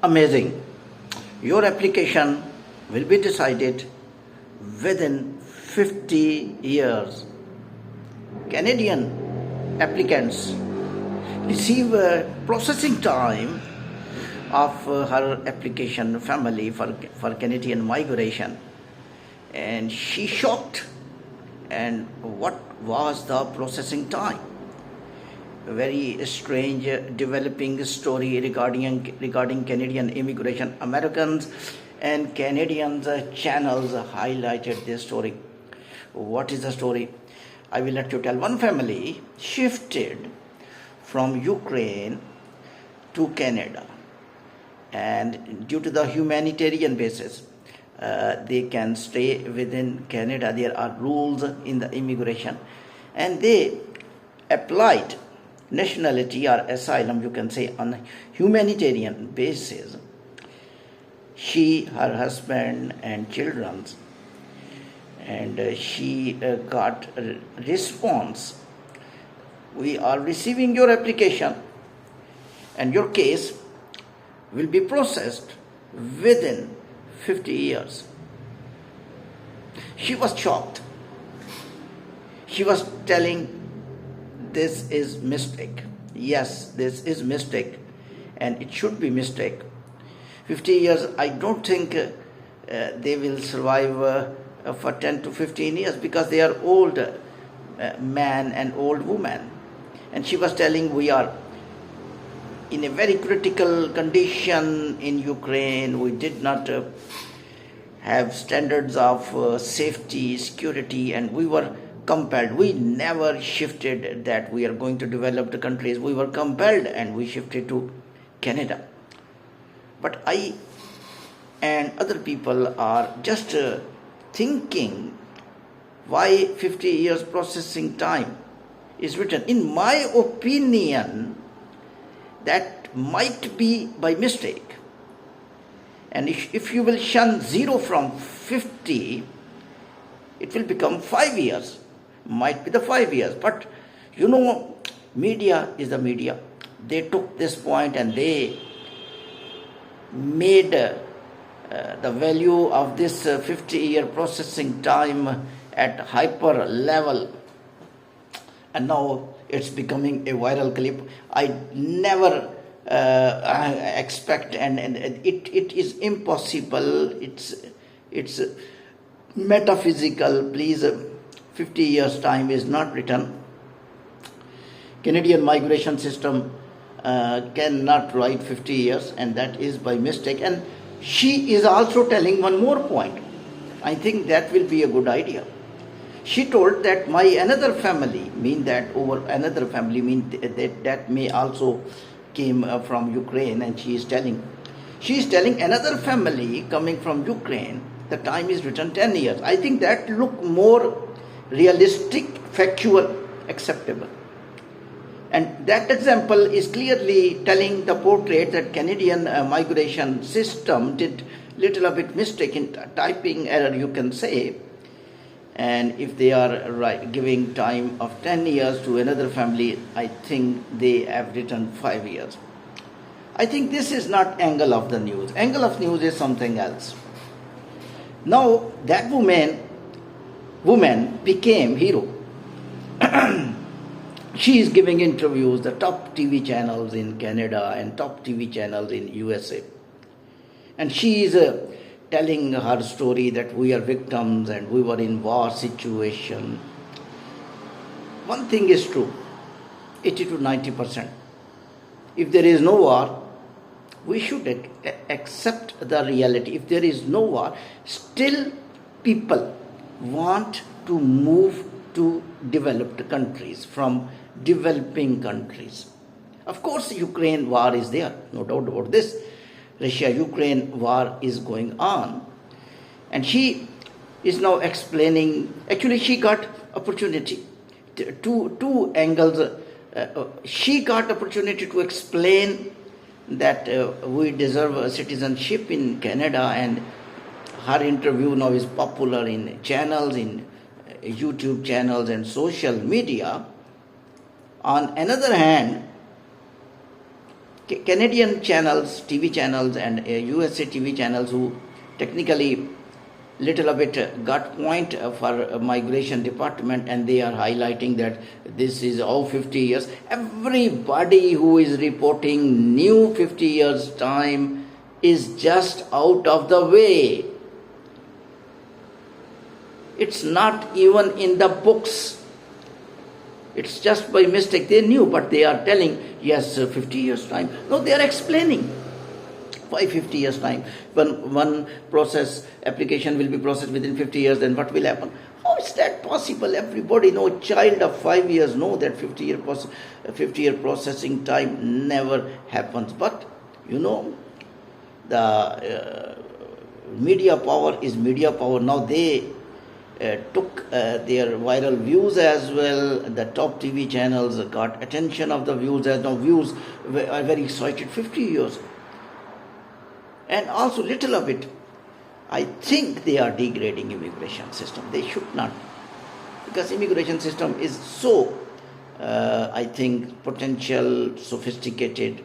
Amazing. Your application will be decided within 50 years. Canadian applicants receive a processing time of her application family for Canadian migration, and she shocked. And what was the processing time? A very strange developing story regarding Canadian immigration. Americans and Canadians channels highlighted this story. What is the story? I will let you tell. One family shifted from Ukraine to Canada, and due to the humanitarian basis, they can stay within Canada. There are rules in the immigration, and they applied nationality or asylum, you can say, on a humanitarian basis. She, her husband and children, and she got a response. We are receiving your application and your case will be processed within 50 years. She was shocked. She was telling, this is mistake. Yes, this is mistake, and it should be mistake. 50 years, I don't think they will survive for 10 to 15 years, because they are old man and old woman. And she was telling, we are in a very critical condition in Ukraine. We did not have standards of safety, security, and we were compelled. We never shifted that we are going to developed countries. We were compelled and we shifted to Canada. But I and other people are just thinking why 50 years processing time is written. In my opinion, that might be by mistake. And if you will shun 0 from 50, it will become 5 years. Might be the 5 years. But media is the media. They took this point and they made the value of this 50-year processing time at hyper level. And now it's becoming a viral clip. I never expect, and it is impossible. It's metaphysical. Please, 50 years time is not written. Canadian migration system cannot write 50 years, and that is by mistake. And she is also telling one more point. I think that will be a good idea. She told that my another family, that may also came from Ukraine, and she is telling another family coming from Ukraine, the time is written 10 years. I think that look more realistic, factual, acceptable. And that example is clearly telling the portrait that Canadian migration system did little bit mistake in typing error, you can say. And if they are giving time of 10 years to another family, I think they have written 5 years. I think this is not angle of the news. Angle of news is something else. Now that woman became hero. She is giving interviews, the top TV channels in Canada and top TV channels in USA. And she is telling her story that we are victims and we were in war situation. One thing is true, 80 to 90%. If there is no war, we should accept the reality. If there is no war, still people want to move to developed countries from developing countries. Of course, Ukraine war is there, no doubt about this. Russia-Ukraine war is going on. And she is now explaining, actually she got opportunity, two angles. She got opportunity to explain that we deserve a citizenship in Canada, and her interview now is popular in channels, in YouTube channels and social media. On another hand, Canadian channels, TV channels, and USA TV channels who technically little a bit got point for migration department, and they are highlighting that this is 50 years. Everybody who is reporting new 50 years time is just out of the way. It's not even in the books. It's just by mistake. They knew, but they are telling, yes, 50 years time. No, they are explaining. Why 50 years time? When one process, application will be processed within 50 years, then what will happen? How is that possible? Everybody know, child of 5 years know that 50 year processing time never happens. But, the media power is media power. Now they took their viral views as well. The top TV channels got attention of the views, as now views are very excited. 50 years. And also little of it, I think they are degrading immigration system. They should not, because immigration system is so, I think, potential, sophisticated,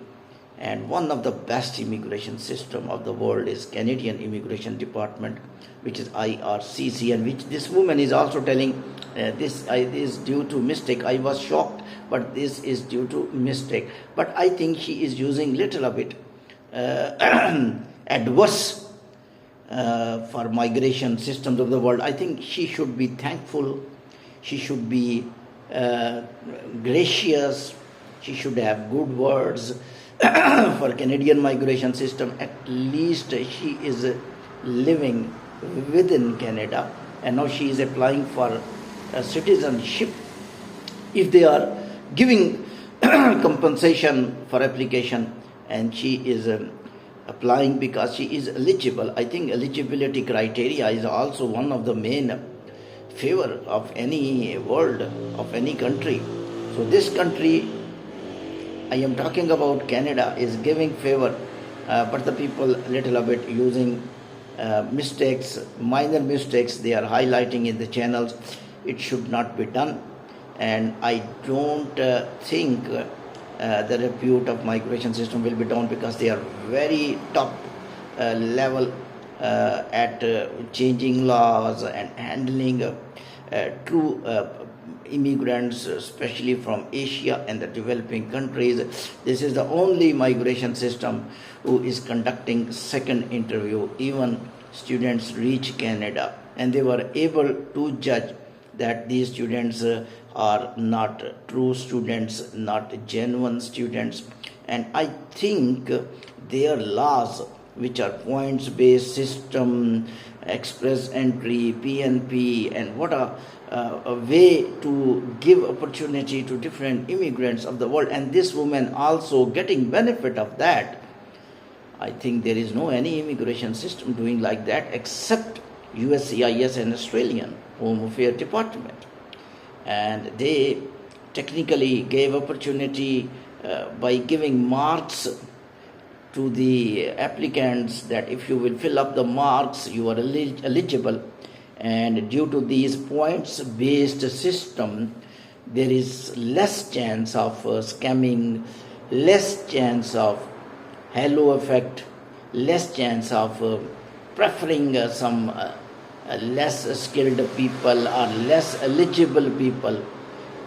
and one of the best immigration system of the world is Canadian Immigration Department, which is IRCC, and which this woman is also telling this is due to mistake. I was shocked, but this is due to mistake. But I think she is using little of it adverse for migration systems of the world. I think she should be thankful. She should be gracious. She should have good words for Canadian migration system. At least she is living within Canada, and now she is applying for citizenship. If they are giving compensation for application, and she is applying because she is eligible. I think eligibility criteria is also one of the main favor of any world, of any country. So this country, I am talking about Canada, is giving favor, but the people little bit using mistakes, minor mistakes they are highlighting in the channels. It should not be done, and I don't think the repute of migration system will be down, because they are very top level at changing laws and handling true immigrants, especially from Asia and the developing countries. This is the only migration system who is conducting second interview. Even students reach Canada, and they were able to judge that these students are not true students, not genuine students. And I think their laws, which are points-based system, express entry, PNP, and what a way to give opportunity to different immigrants of the world, and this woman also getting benefit of that. I think there is no any immigration system doing like that except USCIS and Australian Home Affairs Department. And they technically gave opportunity by giving marks to the applicants, that if you will fill up the marks, you are eligible. And due to these points-based system, there is less chance of scamming, less chance of halo effect, less chance of preferring some less skilled people or less eligible people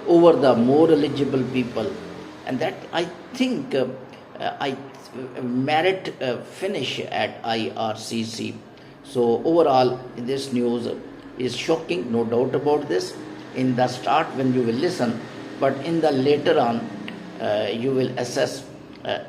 over the more eligible people. And that, I think, merit finish at IRCC. So overall, this news is shocking, no doubt about this, in the start when you will listen, but in the later on you will assess.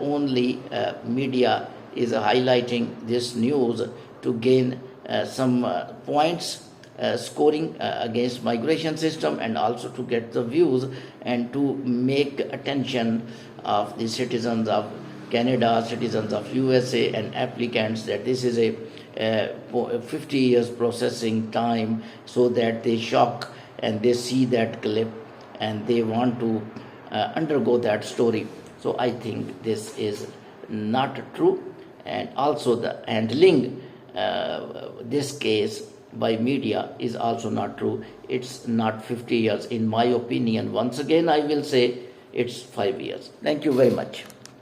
Only media is highlighting this news to gain some points scoring against migration system, and also to get the views and to make attention of the citizens of Canada, citizens of USA, and applicants, that this is a 50 years processing time, so that they shock and they see that clip and they want to undergo that story. So I think this is not true, and also the handling this case by media is also not true. It's not 50 years in my opinion. Once again I will say it's 5 years. Thank you very much.